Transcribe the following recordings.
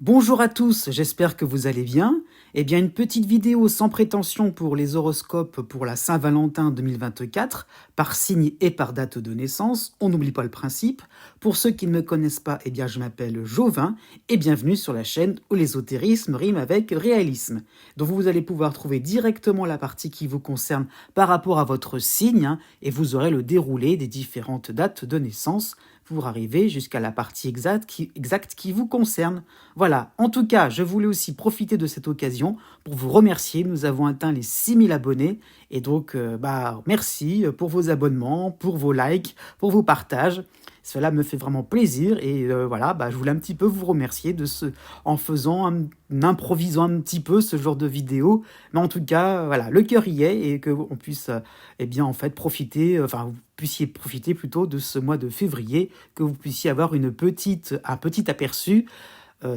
Bonjour à tous, j'espère que vous allez bien. Eh bien, une petite vidéo sans prétention pour les horoscopes pour la Saint-Valentin 2024, par signe et par date de naissance. On n'oublie pas le principe. Pour ceux qui ne me connaissent pas, eh bien, je m'appelle Jovin et bienvenue sur la chaîne où l'ésotérisme rime avec réalisme. Donc, vous allez pouvoir trouver directement la partie qui vous concerne par rapport à votre signe et vous aurez le déroulé des différentes dates de naissance pour arriver jusqu'à la partie exacte qui vous concerne. Voilà, en tout cas, je voulais aussi profiter de cette occasion pour vous remercier. Nous avons atteint les 6000 abonnés et donc merci pour vos abonnements, pour vos likes, pour vos partages. Cela me fait vraiment plaisir et je voulais un petit peu vous remercier en improvisant un petit peu ce genre de vidéo. Mais en tout cas, voilà, le cœur y est et qu'on puisse profiter, vous puissiez profiter plutôt de ce mois de février, que vous puissiez avoir un petit aperçu,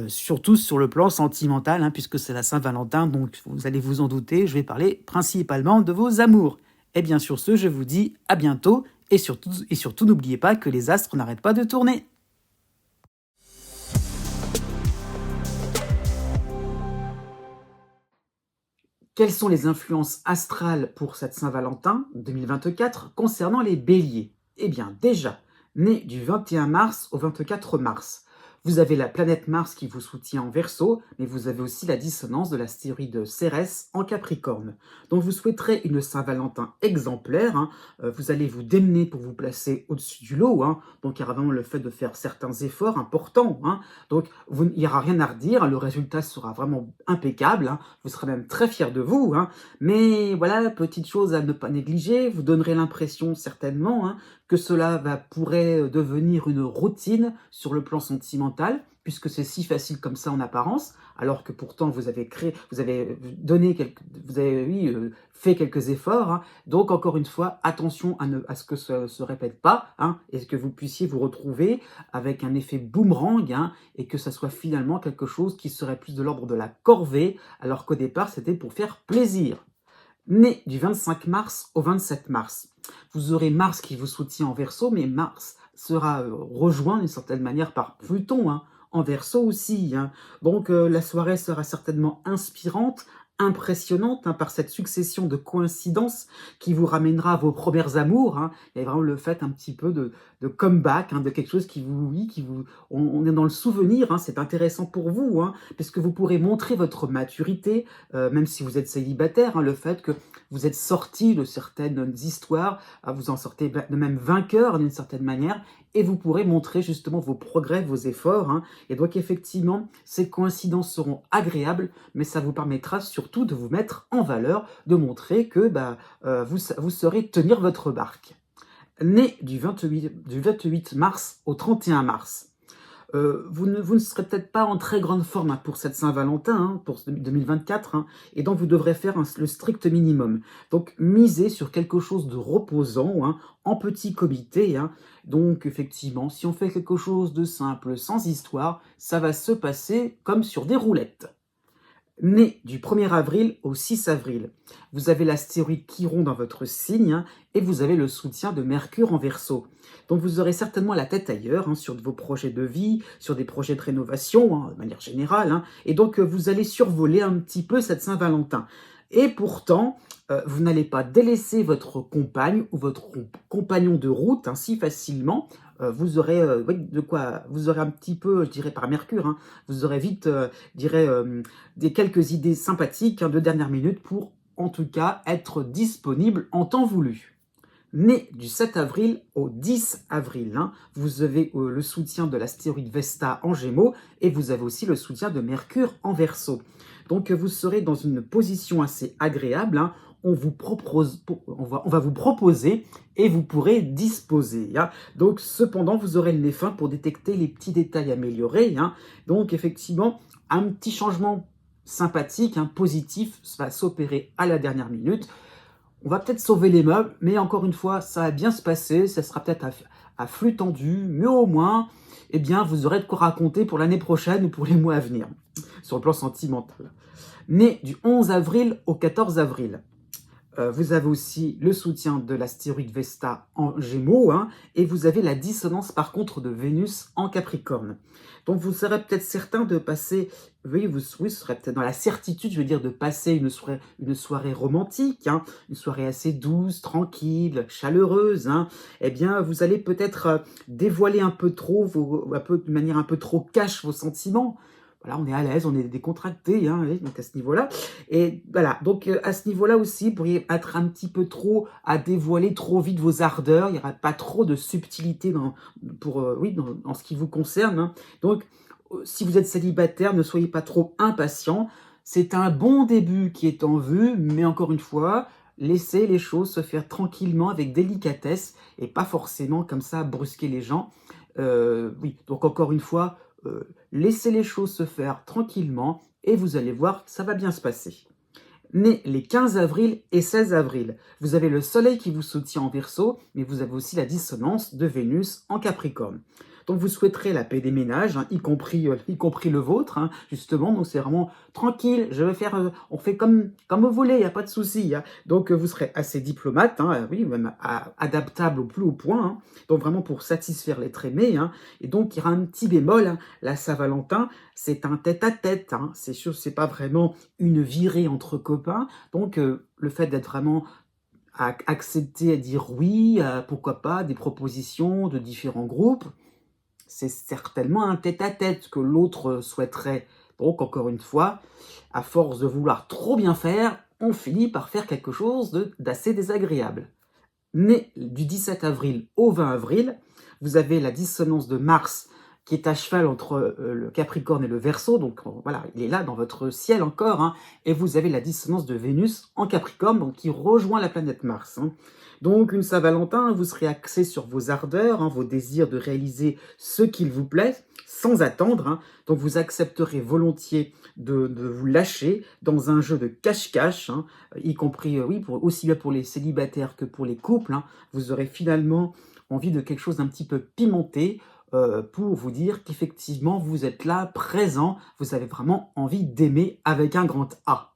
surtout sur le plan sentimental, puisque c'est la Saint-Valentin, donc vous allez vous en douter, je vais parler principalement de vos amours. Et bien sur ce, je vous dis à bientôt, et surtout n'oubliez pas que les astres n'arrêtent pas de tourner. Quelles sont les influences astrales pour cette Saint-Valentin 2024 concernant les béliers? Eh bien déjà, né du 21 mars au 24 mars, vous avez la planète Mars qui vous soutient en Verseau, mais vous avez aussi la dissonance de l'astéroïde Cérès en Capricorne. Donc vous souhaiterez une Saint-Valentin exemplaire, vous allez vous démener pour vous placer au-dessus du lot, donc il y aura vraiment le fait de faire certains efforts importants, donc il n'y aura rien à redire, le résultat sera vraiment impeccable, vous serez même très fiers de vous, mais voilà, petite chose à ne pas négliger, vous donnerez l'impression certainement que cela pourrait devenir une routine sur le plan sentimental, puisque c'est si facile comme ça en apparence, alors que pourtant vous avez fait quelques efforts. Donc encore une fois, attention à ce que ça ne se répète pas, et que vous puissiez vous retrouver avec un effet boomerang, et que ça soit finalement quelque chose qui serait plus de l'ordre de la corvée, alors qu'au départ c'était pour faire plaisir. Né du 25 mars au 27 mars, vous aurez Mars qui vous soutient en Verseau, mais Mars sera rejoint d'une certaine manière par Pluton, en Verseau aussi. Donc la soirée sera certainement inspirante, impressionnante, par cette succession de coïncidences qui vous ramènera à vos premières amours. Il y a vraiment le fait un petit peu de comeback, de quelque chose on est dans le souvenir, c'est intéressant pour vous, puisque vous pourrez montrer votre maturité, même si vous êtes célibataire, le fait que vous êtes sorti de certaines histoires, vous en sortez de même vainqueur d'une certaine manière, et vous pourrez montrer justement vos progrès, vos efforts. Et donc effectivement, ces coïncidences seront agréables, mais ça vous permettra surtout de vous mettre en valeur, de montrer que vous saurez tenir votre barque. Né du 28 mars au 31 mars, vous ne serez peut-être pas en très grande forme pour cette Saint-Valentin, pour 2024, et donc vous devrez faire le strict minimum. Donc misez sur quelque chose de reposant, en petit comité. Donc effectivement, si on fait quelque chose de simple, sans histoire, ça va se passer comme sur des roulettes. Né du 1er avril au 6 avril, vous avez l'astéroïde Chiron dans votre signe, et vous avez le soutien de Mercure en Verseau. Donc vous aurez certainement la tête ailleurs, sur vos projets de vie, sur des projets de rénovation, de manière générale, et donc vous allez survoler un petit peu cette Saint-Valentin. Et pourtant, vous n'allez pas délaisser votre compagne ou votre compagnon de route si facilement. Vous aurez vous aurez un petit peu, je dirais par Mercure, vous aurez vite, des quelques idées sympathiques de dernière minute pour, en tout cas, être disponible en temps voulu. Né du 7 avril au 10 avril, vous avez le soutien de l'astéroïde Vesta en Gémeaux, et vous avez aussi le soutien de Mercure en Verseau. Donc vous serez dans une position assez agréable, on va vous proposer et vous pourrez disposer. Donc cependant, vous aurez le nez fin pour détecter les petits détails améliorés. Donc effectivement, un petit changement sympathique, positif, va s'opérer à la dernière minute. On va peut-être sauver les meubles, mais encore une fois, ça va bien se passer, ça sera peut-être à flux tendu, mais au moins, vous aurez de quoi raconter pour l'année prochaine ou pour les mois à venir, sur le plan sentimental. Né du 11 avril au 14 avril, Vous avez aussi le soutien de l'astéroïde Vesta en Gémeaux, hein, et vous avez la dissonance par contre de Vénus en Capricorne. Donc vous serez peut-être certain de passer, oui, vous serez peut-être dans la certitude, je veux dire, de passer une soirée romantique, hein, une soirée assez douce, tranquille, chaleureuse. Hein. Eh bien, vous allez peut-être dévoiler un peu trop, de manière un peu trop cash vos sentiments. Voilà, on est à l'aise, on est décontracté, hein, oui, donc à ce niveau-là. Et voilà, donc à ce niveau-là aussi, vous pourriez être un petit peu trop à dévoiler trop vite vos ardeurs. Il n'y aura pas trop de subtilité dans ce qui vous concerne. Hein. Donc, si vous êtes célibataire, ne soyez pas trop impatient. C'est un bon début qui est en vue, mais encore une fois, laissez les choses se faire tranquillement, avec délicatesse, et pas forcément comme ça brusquer les gens. Oui, donc encore une fois, laissez les choses se faire tranquillement et vous allez voir, ça va bien se passer. Né les 15 avril et 16 avril, vous avez le soleil qui vous soutient en Verseau, mais vous avez aussi la dissonance de Vénus en Capricorne. Donc vous souhaiterez la paix des ménages, hein, y compris le vôtre, hein, justement. Donc c'est vraiment tranquille, je vais faire, on fait comme vous voulez, il n'y a pas de souci. Hein. Donc vous serez assez diplomate, hein, oui, même adaptable au plus haut point. Hein. Donc vraiment pour satisfaire l'être aimé. Hein. Et donc il y aura un petit bémol, hein, la Saint-Valentin, c'est un tête-à-tête. Hein. C'est sûr, c'est pas vraiment une virée entre copains. Donc le fait d'être vraiment à accepter à dire oui, pourquoi pas, des propositions de différents groupes, c'est certainement un tête-à-tête que l'autre souhaiterait. Donc, encore une fois, à force de vouloir trop bien faire, on finit par faire quelque chose d'assez désagréable. Né du 17 avril au 20 avril, vous avez la dissonance de Mars qui est à cheval entre le Capricorne et le Verseau, donc voilà, il est là dans votre ciel encore, hein, et vous avez la dissonance de Vénus en Capricorne, donc qui rejoint la planète Mars. Hein. Donc une Saint-Valentin, vous serez axé sur vos ardeurs, hein, vos désirs de réaliser ce qu'il vous plaît, sans attendre, hein. Donc vous accepterez volontiers de vous lâcher dans un jeu de cache-cache, hein, y compris, oui, aussi bien pour les célibataires que pour les couples. Hein. Vous aurez finalement envie de quelque chose d'un petit peu pimenté, pour vous dire qu'effectivement, vous êtes là, présent, vous avez vraiment envie d'aimer avec un grand A.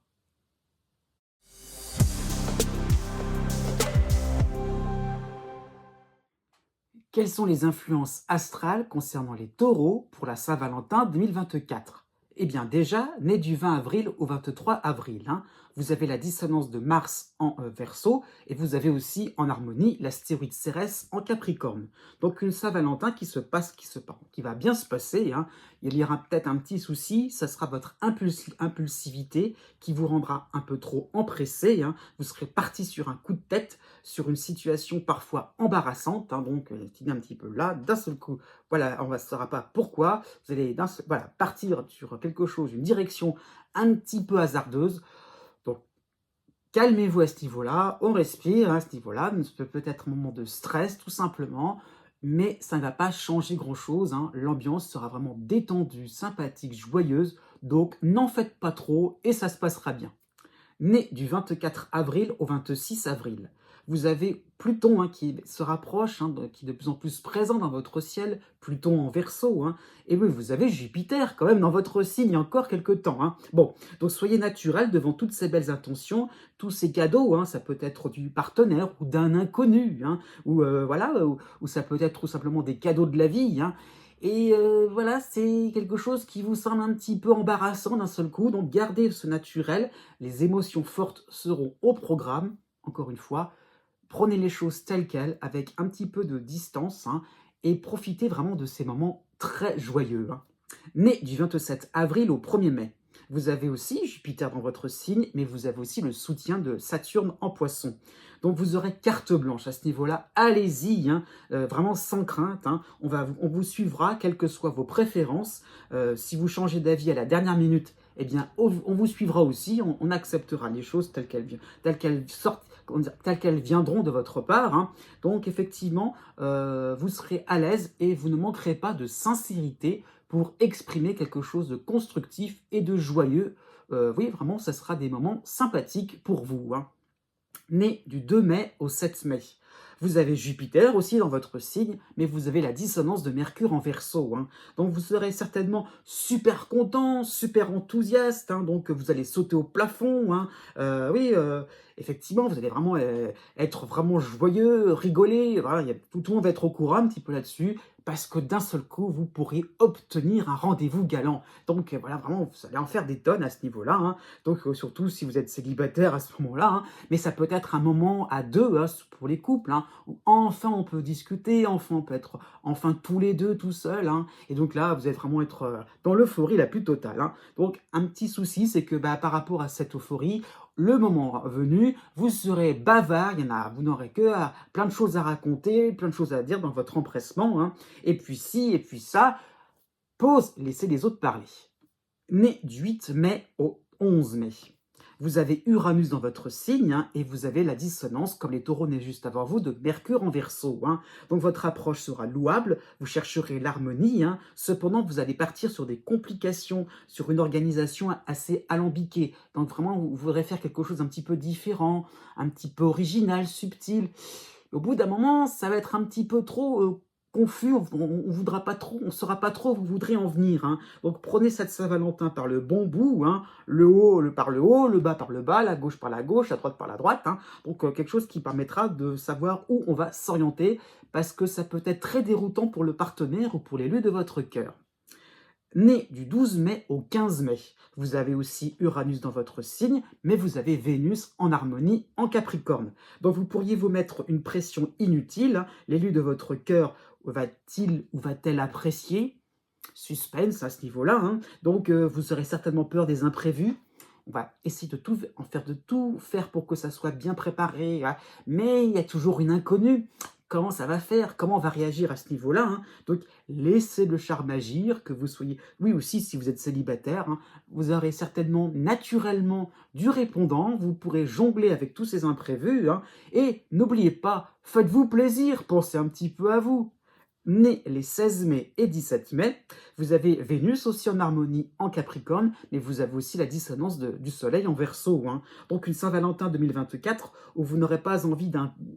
Quelles sont les influences astrales concernant les taureaux pour la Saint-Valentin 2024? Eh bien déjà, né du 20 avril au 23 avril, hein, vous avez la dissonance de Mars en Verseau et vous avez aussi en harmonie l'astéroïde Cérès en Capricorne. Donc une Saint-Valentin qui va bien se passer. Hein. Il y aura peut-être un petit souci, ça sera votre impulsivité qui vous rendra un peu trop empressé. Hein. Vous serez parti sur un coup de tête, sur une situation parfois embarrassante, hein, donc qui est un petit peu là, d'un seul coup, voilà, on ne saura pas pourquoi, vous allez partir sur quelque chose, une direction un petit peu hasardeuse. Donc calmez-vous à ce niveau-là, on respire à ce niveau-là, c'est peut-être un moment de stress tout simplement, mais ça ne va pas changer grand-chose. Hein. L'ambiance sera vraiment détendue, sympathique, joyeuse, donc n'en faites pas trop et ça se passera bien. Né du 24 avril au 26 avril, vous avez Pluton, hein, qui se rapproche, hein, qui est de plus en plus présent dans votre ciel, Pluton en Verseau. Hein, et oui, vous avez Jupiter quand même dans votre signe il y a encore quelques temps. Hein. Bon, donc soyez naturel devant toutes ces belles intentions, tous ces cadeaux. Hein, ça peut être du partenaire ou d'un inconnu, hein, ou ça peut être tout simplement des cadeaux de la vie. Hein. Et voilà, c'est quelque chose qui vous semble un petit peu embarrassant d'un seul coup. Donc gardez ce naturel. Les émotions fortes seront au programme. Encore une fois, prenez les choses telles quelles, avec un petit peu de distance, hein, et profitez vraiment de ces moments très joyeux. Hein. Né du 27 avril au 1er mai, vous avez aussi Jupiter dans votre signe, mais vous avez aussi le soutien de Saturne en Poisson. Donc vous aurez carte blanche à ce niveau-là. Allez-y, hein, vraiment sans crainte. Hein. On vous suivra, quelles que soient vos préférences. Si vous changez d'avis à la dernière minute, eh bien, on vous suivra aussi. On acceptera les choses telles qu'elles viendront de votre part. Hein. Donc effectivement, vous serez à l'aise et vous ne manquerez pas de sincérité pour exprimer quelque chose de constructif et de joyeux. Oui, vraiment, ça sera des moments sympathiques pour vous. Hein. Né du 2 mai au 7 mai. Vous avez Jupiter aussi dans votre signe, mais vous avez la dissonance de Mercure en Verseau, hein. Donc vous serez certainement super content, super enthousiaste, hein, donc vous allez sauter au plafond, hein. Oui, effectivement, vous allez vraiment être vraiment joyeux, rigoler, voilà, tout le monde va être au courant un petit peu là-dessus, parce que d'un seul coup, vous pourrez obtenir un rendez-vous galant. Donc voilà, vraiment, vous allez en faire des tonnes à ce niveau-là, hein. Donc surtout si vous êtes célibataire à ce moment-là, hein. Mais ça peut être un moment à deux, hein, pour les couples, hein, où enfin on peut discuter, enfin on peut être enfin tous les deux tout seuls, hein. Et donc là, vous allez vraiment être dans l'euphorie la plus totale, hein. Donc un petit souci, c'est que bah, par rapport à cette euphorie, le moment venu, vous serez bavard, vous n'aurez que plein de choses à raconter, plein de choses à dire dans votre empressement, hein. Et puis ci, et puis ça, pause, laissez les autres parler. Né du 8 mai au 11 mai. Vous avez Uranus dans votre signe, hein, et vous avez la dissonance, comme les taureaux nés juste avant vous, de Mercure en Verseau, hein. Donc votre approche sera louable, vous chercherez l'harmonie, hein. Cependant vous allez partir sur des complications, sur une organisation assez alambiquée. Donc vraiment vous voudrez faire quelque chose d'un petit peu différent, un petit peu original, subtil. Au bout d'un moment, ça va être un petit peu trop confus, on voudra pas trop, on ne saura pas trop où vous voudrez en venir, hein. Donc prenez cette Saint-Valentin par le bon bout, hein, le haut par le haut, le bas par le bas, la gauche par la gauche, la droite par la droite, hein. Donc quelque chose qui permettra de savoir où on va s'orienter, parce que ça peut être très déroutant pour le partenaire ou pour l'élu de votre cœur. Né du 12 mai au 15 mai, vous avez aussi Uranus dans votre signe, mais vous avez Vénus en harmonie en Capricorne. Donc vous pourriez vous mettre une pression inutile, hein. L'élu de votre cœur va-t-il ou va-t-elle apprécier? Suspense à ce niveau-là, hein. Donc vous aurez certainement peur des imprévus. On va essayer de tout faire pour que ça soit bien préparé, hein. Mais il y a toujours une inconnue. Comment ça va faire? Comment on va réagir à ce niveau-là, hein? Donc, laissez le charme agir, que vous soyez... Oui, aussi, si vous êtes célibataire, hein, vous aurez certainement naturellement du répondant, vous pourrez jongler avec tous ces imprévus, hein. Et n'oubliez pas, faites-vous plaisir, pensez un petit peu à vous. Né les 16 mai et 17 mai, vous avez Vénus aussi en harmonie en Capricorne, mais vous avez aussi la dissonance du Soleil en Verseau, hein. Donc une Saint-Valentin 2024 où vous n'aurez pas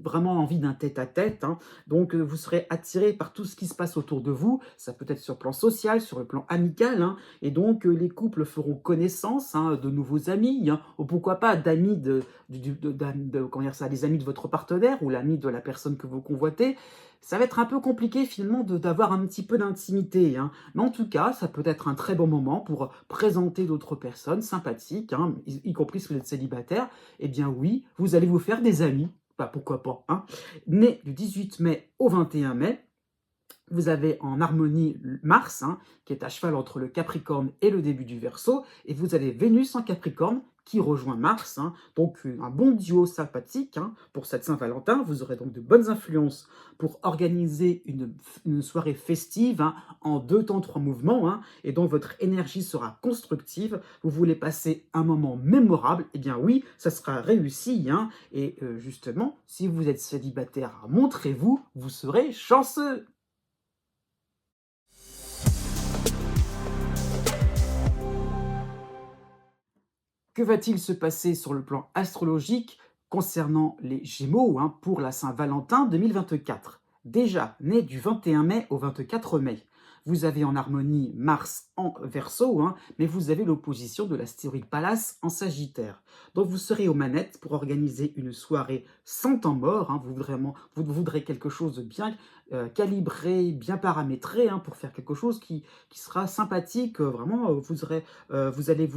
vraiment envie d'un tête-à-tête, hein. Donc vous serez attiré par tout ce qui se passe autour de vous. Ça peut être sur le plan social, sur le plan amical, hein. Et donc les couples feront connaissance, hein, de nouveaux amis, hein, ou pourquoi pas d'amis comment dire ça, des amis de votre partenaire ou l'ami de la personne que vous convoitez. Ça va être un peu compliqué finalement d'avoir un petit peu d'intimité, hein. Mais en tout cas, ça peut être un très bon moment pour présenter d'autres personnes sympathiques, hein, y compris si vous êtes célibataire. Eh bien oui, vous allez vous faire des amis. Bah, pourquoi pas, hein. Né du 18 mai au 21 mai, vous avez en harmonie Mars, hein, qui est à cheval entre le Capricorne et le début du Verseau, et vous avez Vénus en Capricorne qui rejoint Mars, hein. Donc un bon duo sympathique, hein, pour cette Saint-Valentin. Vous aurez donc de bonnes influences pour organiser une soirée festive, hein, en 2 temps 3 mouvements, hein, et dont votre énergie sera constructive. Vous voulez passer un moment mémorable, eh bien oui, ça sera réussi, hein. Et justement, si vous êtes célibataire, montrez-vous, vous serez chanceux. Que va-t-il se passer sur le plan astrologique concernant les Gémeaux, hein, pour la Saint-Valentin 2024? Déjà, né du 21 mai au 24 mai, vous avez en harmonie Mars en Verseau, hein, mais vous avez l'opposition de l'astéroïde Pallas en Sagittaire. Donc vous serez aux manettes pour organiser une soirée sans temps mort, hein. Vous voudrez quelque chose de bien calibré, bien paramétré, hein, pour faire quelque chose qui sera sympathique. Vraiment, vous allez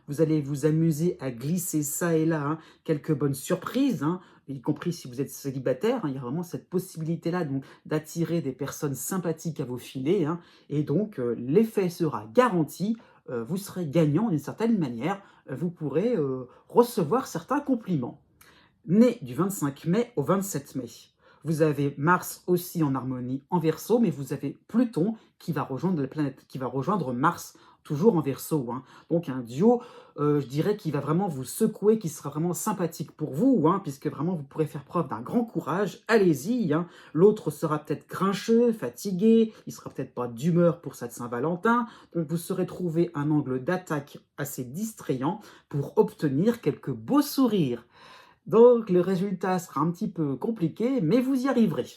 vous allez vous amuser à glisser ça et là, hein, quelques bonnes surprises, hein, y compris si vous êtes célibataire, hein. Il y a vraiment cette possibilité-là donc d'attirer des personnes sympathiques à vos filets, hein. Et donc l'effet sera garanti. Vous serez gagnant d'une certaine manière. Vous pourrez recevoir certains compliments. Né du 25 mai au 27 mai. Vous avez Mars aussi en harmonie en Verseau, mais vous avez Pluton qui va rejoindre la planète, qui va rejoindre Mars, toujours en Verseau, hein. Donc un duo, je dirais, qui va vraiment vous secouer, qui sera vraiment sympathique pour vous, hein, puisque vraiment vous pourrez faire preuve d'un grand courage. Allez-y, hein. L'autre sera peut-être grincheux, fatigué, il sera peut-être pas d'humeur pour cette Saint-Valentin. Donc vous saurez trouver un angle d'attaque assez distrayant pour obtenir quelques beaux sourires. Donc le résultat sera un petit peu compliqué, mais vous y arriverez.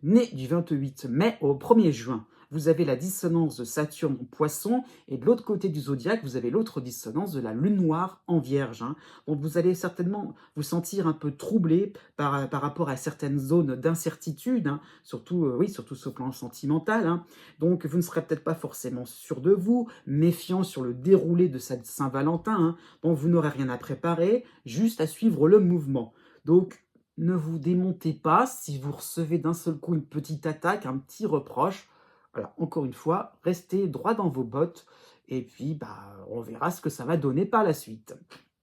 Né du 28 mai au 1er juin, vous avez la dissonance de Saturne en Poisson et de l'autre côté du zodiaque, vous avez l'autre dissonance de la Lune noire en Vierge, hein. Donc vous allez certainement vous sentir un peu troublé par rapport à certaines zones d'incertitude, hein, surtout, oui, surtout sur le plan sentimental, hein. Donc vous ne serez peut-être pas forcément sûr de vous, méfiant sur le déroulé de cette Saint-Valentin, hein. Donc vous n'aurez rien à préparer, juste à suivre le mouvement. Donc ne vous démontez pas si vous recevez d'un seul coup une petite attaque, un petit reproche. Voilà, encore une fois, restez droit dans vos bottes et puis bah, on verra ce que ça va donner par la suite.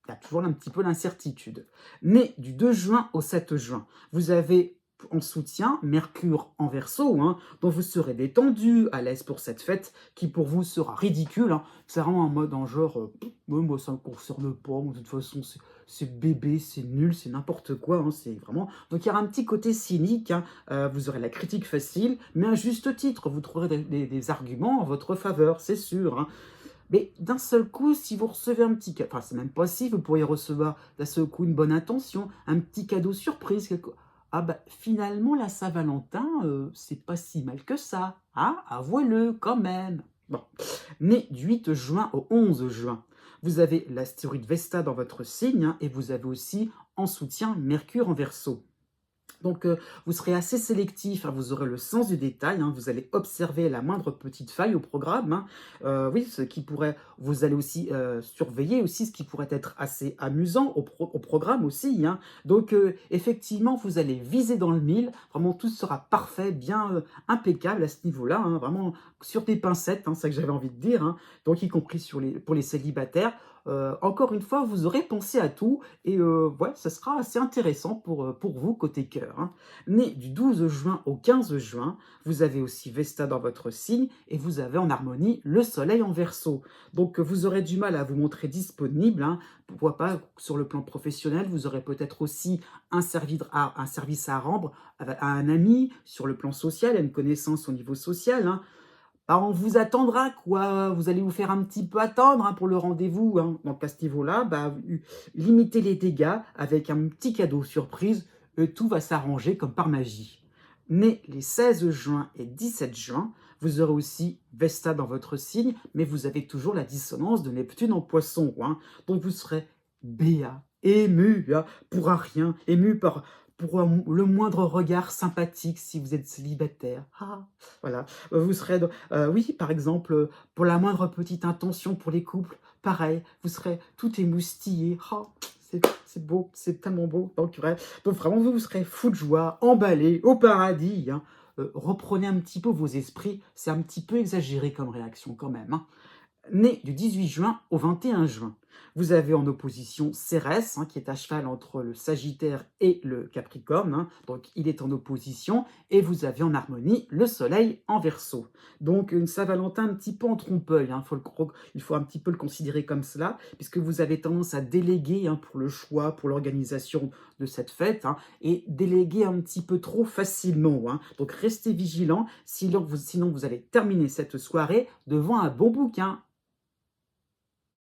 Il y a toujours un petit peu l'incertitude. Né du 2 juin au 7 juin, vous avez en soutien Mercure en Verseau, hein, dont vous serez détendu, à l'aise pour cette fête, qui pour vous sera ridicule, hein. C'est vraiment un mode en genre, ouais, moi ça me concerne pas, moi, de toute façon c'est bébé, c'est nul, c'est n'importe quoi, hein, c'est vraiment... Donc il y aura un petit côté cynique, hein, vous aurez la critique facile, mais à juste titre, vous trouverez des arguments en votre faveur, c'est sûr, hein. Mais d'un seul coup, si vous recevez un petit cadeau, enfin c'est même pas si, vous pourriez recevoir d'un seul coup une bonne intention, un petit cadeau surprise, ah bah finalement la Saint-Valentin, c'est pas si mal que ça, hein, avouez-le quand même. Bon, né du 8 juin au 11 juin, vous avez l'astéroïde Vesta dans votre signe, hein, et vous avez aussi en soutien Mercure en Verseau. Donc, vous serez assez sélectif, hein, vous aurez le sens du détail, hein, vous allez observer la moindre petite faille au programme, hein. Oui, ce qui pourrait, vous allez aussi surveiller aussi ce qui pourrait être assez amusant au programme aussi, hein. Donc, effectivement, vous allez viser dans le mille, vraiment tout sera parfait, bien impeccable à ce niveau-là, hein, vraiment sur des pincettes, hein, c'est ça que j'avais envie de dire, hein, donc y compris pour les célibataires. Encore une fois, vous aurez pensé à tout et ouais, ça sera assez intéressant pour vous côté cœur, hein. Né du 12 juin au 15 juin, vous avez aussi Vesta dans votre signe et vous avez en harmonie le soleil en Verseau. Donc vous aurez du mal à vous montrer disponible, hein. Pourquoi pas sur le plan professionnel, vous aurez peut-être aussi un service à rendre à un ami, sur le plan social, à une connaissance au niveau social, hein. Bah, on vous attendra quoi, vous allez vous faire un petit peu attendre, hein, pour le rendez-vous, hein. Donc à ce niveau-là, bah, limitez les dégâts avec un petit cadeau surprise et tout va s'arranger comme par magie. Né les 16 juin et 17 juin, vous aurez aussi Vesta dans votre signe, mais vous avez toujours la dissonance de Neptune en Poisson, hein. Donc vous serez béat, ému, hein, pour un rien, ému pour le moindre regard sympathique si vous êtes célibataire. Ah, voilà. Vous serez oui, par exemple, pour la moindre petite intention pour les couples, pareil, vous serez tout émoustillé. Oh, c'est beau, c'est tellement beau. Donc, bref, donc vraiment, vous serez fou de joie, emballé, au paradis, hein. Reprenez un petit peu vos esprits, c'est un petit peu exagéré comme réaction quand même, hein. Né du 18 juin au 21 juin. Vous avez en opposition Cérès, hein, qui est à cheval entre le Sagittaire et le Capricorne, hein, donc il est en opposition, et vous avez en harmonie le Soleil en Verseau. Donc une Saint-Valentin un petit peu en trompe-l'œil, hein, il faut un petit peu le considérer comme cela, puisque vous avez tendance à déléguer, hein, pour le choix, pour l'organisation de cette fête, hein, et déléguer un petit peu trop facilement, hein. Donc restez vigilant, sinon vous allez terminer cette soirée devant un bon bouquin.